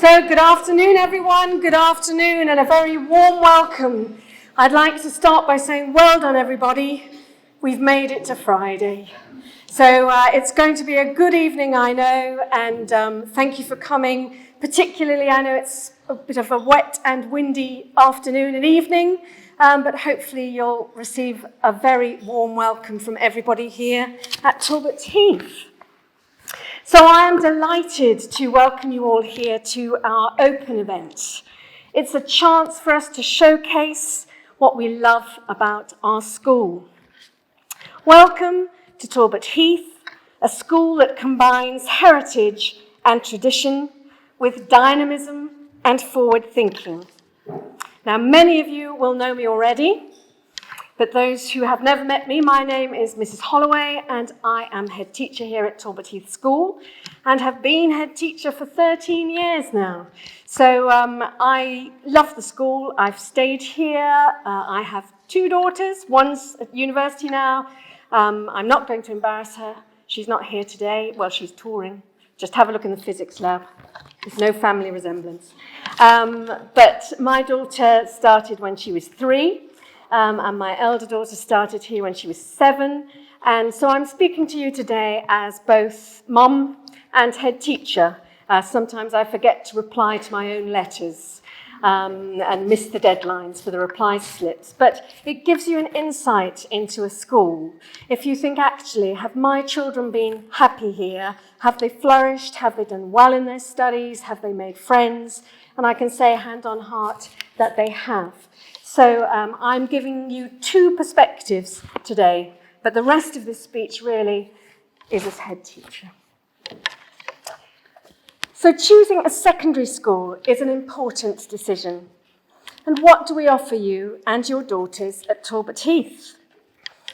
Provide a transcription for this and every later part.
So good afternoon, everyone. Good afternoon and a very warm welcome. I'd like to start by saying well done, everybody. We've made it to Friday. So it's going to be a good evening, I know, and thank you for coming. Particularly, I know it's a bit of a wet and windy afternoon and evening, but hopefully you'll receive a very warm welcome from everybody here at Talbot Heath. So I am delighted to welcome you all here to our open event. It's a chance for us to showcase what we love about our school. Welcome to Talbot Heath, a school that combines heritage and tradition with dynamism and forward thinking. Now, many of you will know me already, but those who have never met me, my name is Mrs. Holloway, and I am head teacher here at Talbot Heath School, and have been head teacher for 13 years now. So I love the school. I've stayed here. I have two daughters. One's at university now. I'm not going to embarrass her. She's not here today. Well, she's touring. Just have a look in the physics lab. There's no family resemblance. But my daughter started when she was 3. And my elder daughter started here when she was 7. And so I'm speaking to you today as both mum and head teacher. Sometimes I forget to reply to my own letters and miss the deadlines for the reply slips. But it gives you an insight into a school. If you think, actually, have my children been happy here? Have they flourished? Have they done well in their studies? Have they made friends? And I can say, hand on heart, that they have. So I'm giving you two perspectives today, but the rest of this speech really is as head teacher. So choosing a secondary school is an important decision. And what do we offer you and your daughters at Talbot Heath?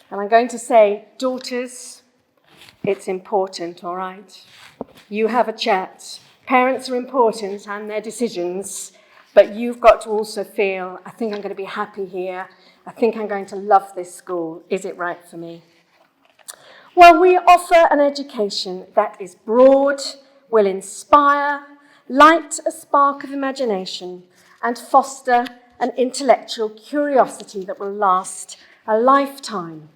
And I'm going to say, daughters, it's important, all right? You have a chat. Parents are important and their decisions. But you've got to also feel, I think I'm going to be happy here. I think I'm going to love this school. Is it right for me? Well, we offer an education that is broad, will inspire, light a spark of imagination, and foster an intellectual curiosity that will last a lifetime.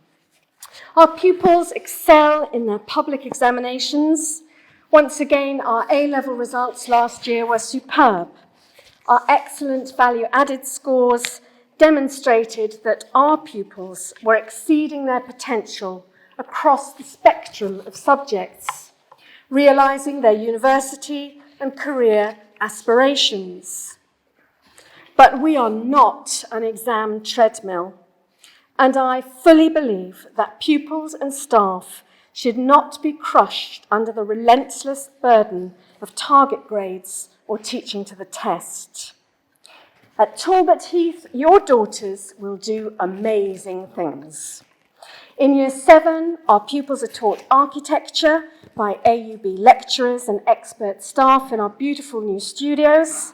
Our pupils excel in their public examinations. Once again, our A-level results last year were superb. Our excellent value-added scores demonstrated that our pupils were exceeding their potential across the spectrum of subjects, realising their university and career aspirations. But we are not an exam treadmill, and I fully believe that pupils and staff should not be crushed under the relentless burden of target grades or teaching to the test. At Talbot Heath, your daughters will do amazing things. In Year 7, our pupils are taught architecture by AUB lecturers and expert staff in our beautiful new studios.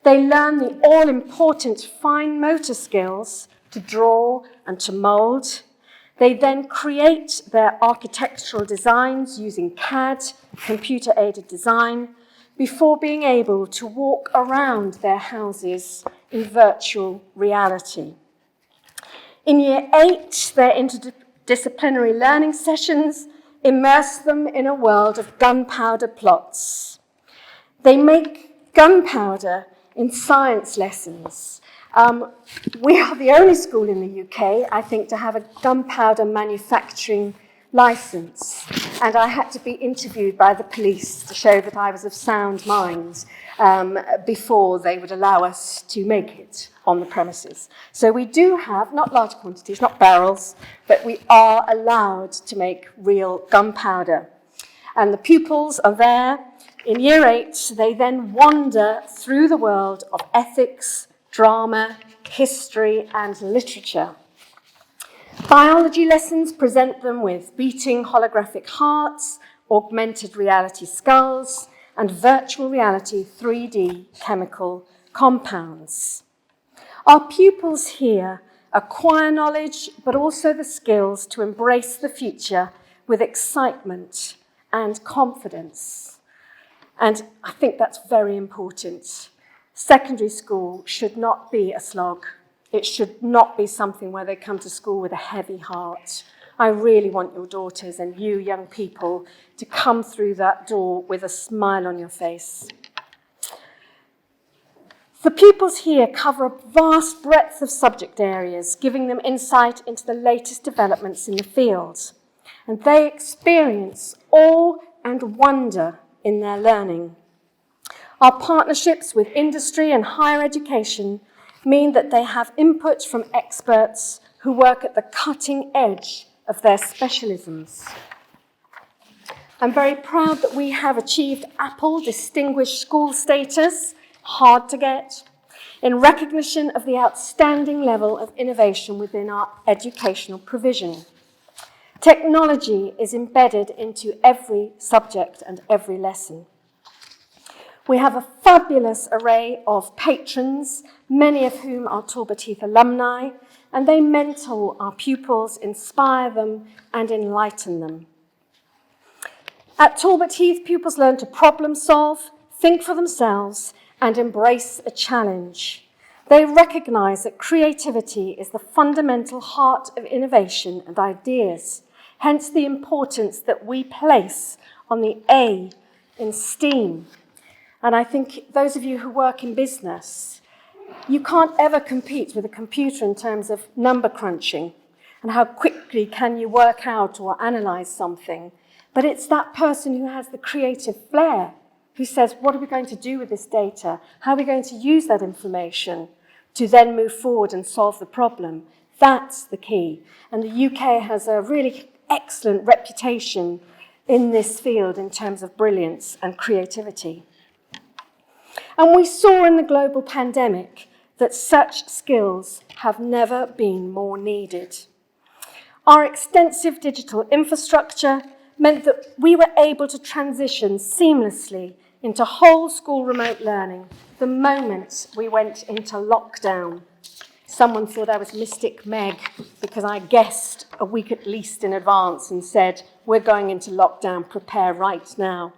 They learn the all-important fine motor skills to draw and to mould. They then create their architectural designs using CAD, computer-aided design, before being able to walk around their houses in virtual reality. In Year 8, their interdisciplinary learning sessions immerse them in a world of gunpowder plots. They make gunpowder in science lessons. We are the only school in the UK, I think, to have a gunpowder manufacturing license, and I had to be interviewed by the police to show that I was of sound mind before they would allow us to make it on the premises. So we do have, not large quantities, not barrels, but we are allowed to make real gunpowder. And the pupils are there. In Year 8, they then wander through the world of ethics, drama, history, and literature. Biology lessons present them with beating holographic hearts, augmented reality skulls, and virtual reality 3D chemical compounds. Our pupils here acquire knowledge, but also the skills to embrace the future with excitement and confidence. And I think that's very important. Secondary school should not be a slog. It should not be something where they come to school with a heavy heart. I really want your daughters and you young people to come through that door with a smile on your face. The pupils here cover a vast breadth of subject areas, giving them insight into the latest developments in the field. And they experience awe and wonder in their learning. Our partnerships with industry and higher education mean that they have input from experts who work at the cutting edge of their specialisms. I'm very proud that we have achieved Apple Distinguished School status, hard to get, in recognition of the outstanding level of innovation within our educational provision. Technology is embedded into every subject and every lesson. We have a fabulous array of patrons, many of whom are Talbot Heath alumni, and they mentor our pupils, inspire them, and enlighten them. At Talbot Heath, pupils learn to problem solve, think for themselves, and embrace a challenge. They recognise that creativity is the fundamental heart of innovation and ideas, hence the importance that we place on the A in STEAM. And I think those of you who work in business, you can't ever compete with a computer in terms of number crunching and how quickly can you work out or analyse something. But it's that person who has the creative flair who says, what are we going to do with this data? How are we going to use that information to then move forward and solve the problem? That's the key. And the UK has a really excellent reputation in this field in terms of brilliance and creativity. And we saw in the global pandemic that such skills have never been more needed. Our extensive digital infrastructure meant that we were able to transition seamlessly into whole school remote learning the moment we went into lockdown. Someone thought I was Mystic Meg because I guessed a week at least in advance and said, we're going into lockdown, prepare right now.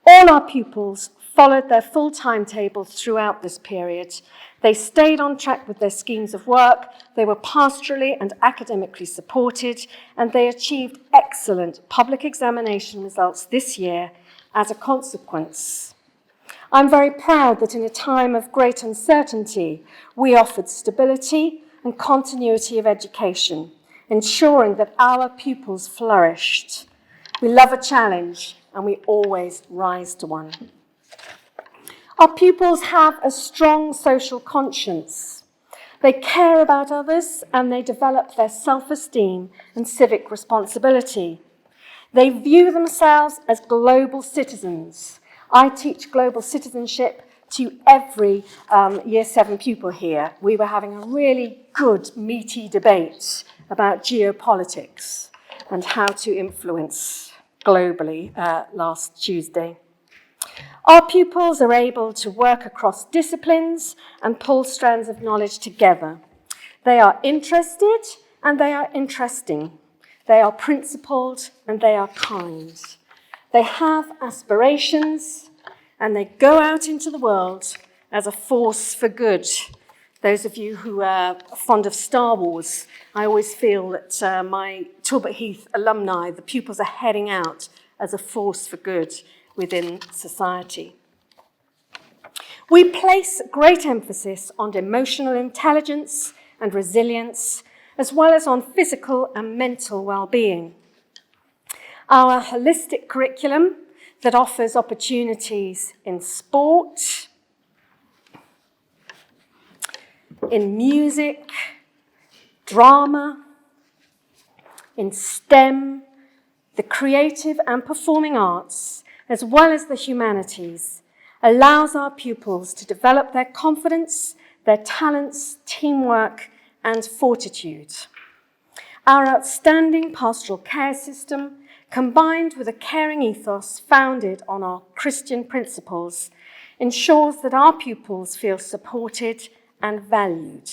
All our pupils followed their full timetables throughout this period. They stayed on track with their schemes of work, they were pastorally and academically supported, and they achieved excellent public examination results this year as a consequence. I'm very proud that in a time of great uncertainty, we offered stability and continuity of education, ensuring that our pupils flourished. We love a challenge, and we always rise to one. Our pupils have a strong social conscience. They care about others, and they develop their self-esteem and civic responsibility. They view themselves as global citizens. I teach global citizenship to every Year 7 pupil here. We were having a really good, meaty debate about geopolitics and how to influence globally last Tuesday. Our pupils are able to work across disciplines and pull strands of knowledge together. They are interested and they are interesting. They are principled and they are kind. They have aspirations and they go out into the world as a force for good. Those of you who are fond of Star Wars, I always feel that my Talbot Heath alumni, the pupils, are heading out as a force for good within society. We place great emphasis on emotional intelligence and resilience, as well as on physical and mental well-being. Our holistic curriculum that offers opportunities in sport, in music, drama, in STEM, the creative and performing arts, as well as the humanities, allows our pupils to develop their confidence, their talents, teamwork, and fortitude. Our outstanding pastoral care system, combined with a caring ethos founded on our Christian principles, ensures that our pupils feel supported and valued.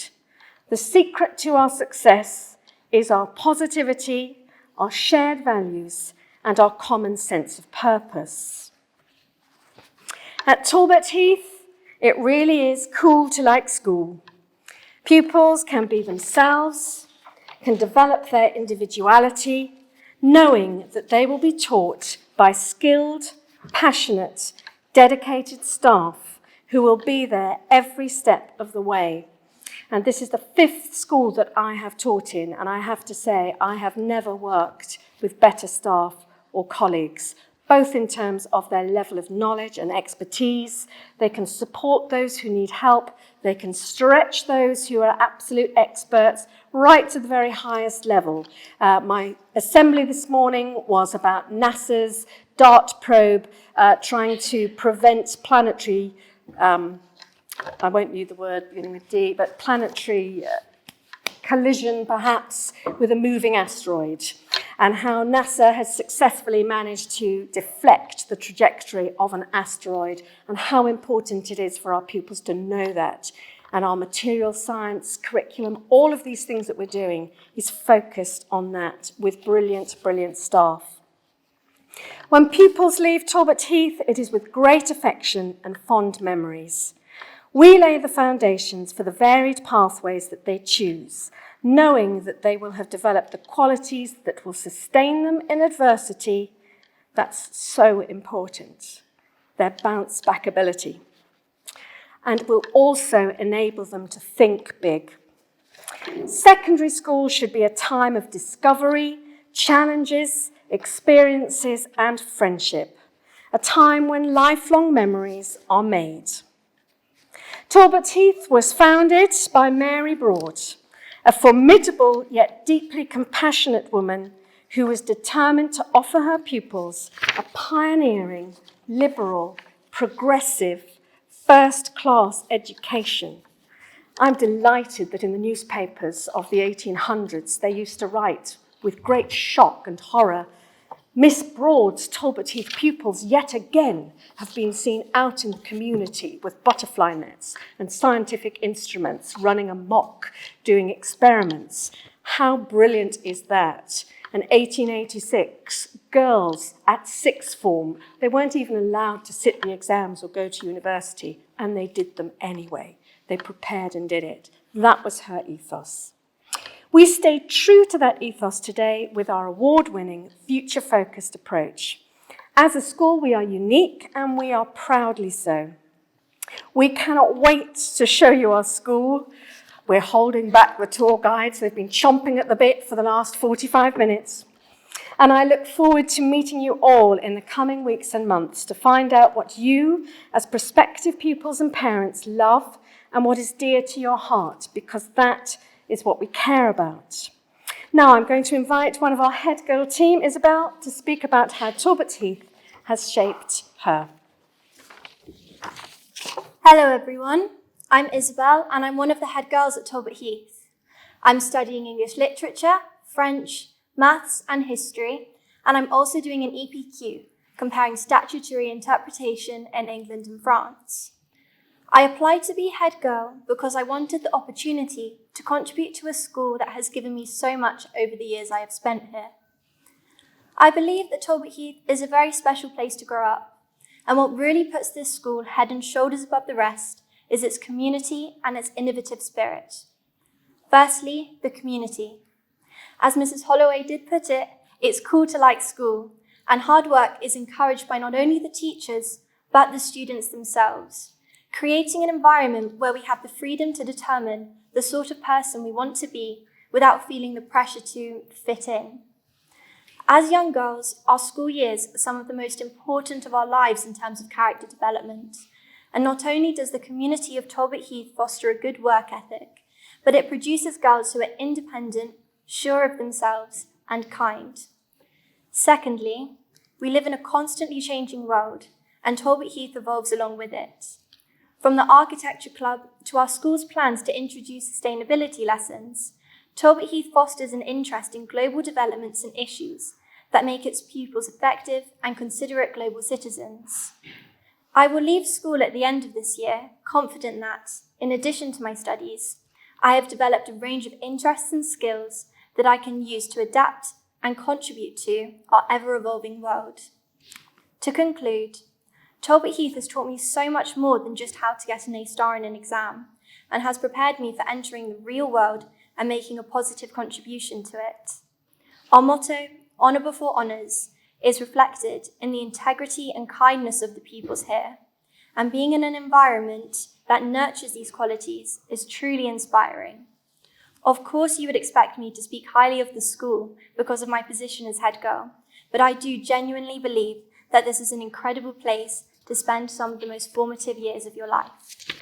The secret to our success is our positivity, our shared values, and our common sense of purpose. At Talbot Heath, it really is cool to like school. Pupils can be themselves, can develop their individuality, knowing that they will be taught by skilled, passionate, dedicated staff who will be there every step of the way. And this is the 5th school that I have taught in, and I have to say I have never worked with better staff or colleagues, both in terms of their level of knowledge and expertise. They can support those who need help. They can stretch those who are absolute experts right to the very highest level. My assembly this morning was about NASA's DART probe trying to prevent planetary, I won't use the word beginning with D, but planetary collision perhaps with a moving asteroid, and how NASA has successfully managed to deflect the trajectory of an asteroid, and how important it is for our pupils to know that. And our material science curriculum, all of these things that we're doing is focused on that with brilliant, brilliant staff. When pupils leave Talbot Heath, it is with great affection and fond memories. We lay the foundations for the varied pathways that they choose, knowing that they will have developed the qualities that will sustain them in adversity. That's so important, their bounce-back ability, and will also enable them to think big. Secondary school should be a time of discovery, challenges, experiences, and friendship, a time when lifelong memories are made. Talbot Heath was founded by Mary Broad, a formidable yet deeply compassionate woman who was determined to offer her pupils a pioneering, liberal, progressive, first-class education. I'm delighted that in the newspapers of the 1800s, they used to write with great shock and horror, Miss Broad's Talbot Heath pupils yet again have been seen out in the community with butterfly nets and scientific instruments running amok, doing experiments. How brilliant is that? In 1886, girls at sixth form, they weren't even allowed to sit the exams or go to university, and they did them anyway. They prepared and did it. That was her ethos. We stayed true to that ethos today with our award-winning, future-focused approach. As a school, we are unique, and we are proudly so. We cannot wait to show you our school. We're holding back the tour guides. They've been chomping at the bit for the last 45 minutes. And I look forward to meeting you all in the coming weeks and months to find out what you, as prospective pupils and parents, love and what is dear to your heart, because that is what we care about. Now I'm going to invite one of our head girl team, Isabel, to speak about how Talbot Heath has shaped her. Hello everyone, I'm Isabel and I'm one of the head girls at Talbot Heath. I'm studying English literature, French, maths and history, and I'm also doing an EPQ, comparing statutory interpretation in England and France. I applied to be head girl because I wanted the opportunity to contribute to a school that has given me so much over the years I have spent here. I believe that Talbot Heath is a very special place to grow up, and what really puts this school head and shoulders above the rest is its community and its innovative spirit. Firstly, the community. As Mrs. Holloway did put it, it's cool to like school, and hard work is encouraged by not only the teachers, but the students themselves, creating an environment where we have the freedom to determine the sort of person we want to be without feeling the pressure to fit in. As young girls, our school years are some of the most important of our lives in terms of character development. And not only does the community of Talbot Heath foster a good work ethic, but it produces girls who are independent, sure of themselves, and kind. Secondly, we live in a constantly changing world, and Talbot Heath evolves along with it. From the architecture club to our school's plans to introduce sustainability lessons, Talbot Heath fosters an interest in global developments and issues that make its pupils effective and considerate global citizens. I will leave school at the end of this year confident that, in addition to my studies, I have developed a range of interests and skills that I can use to adapt and contribute to our ever-evolving world. To conclude, Talbot Heath has taught me so much more than just how to get an A star in an exam, and has prepared me for entering the real world and making a positive contribution to it. Our motto, Honour Before Honours, is reflected in the integrity and kindness of the pupils here, and being in an environment that nurtures these qualities is truly inspiring. Of course, you would expect me to speak highly of the school because of my position as head girl, but I do genuinely believe that this is an incredible place to spend some of the most formative years of your life.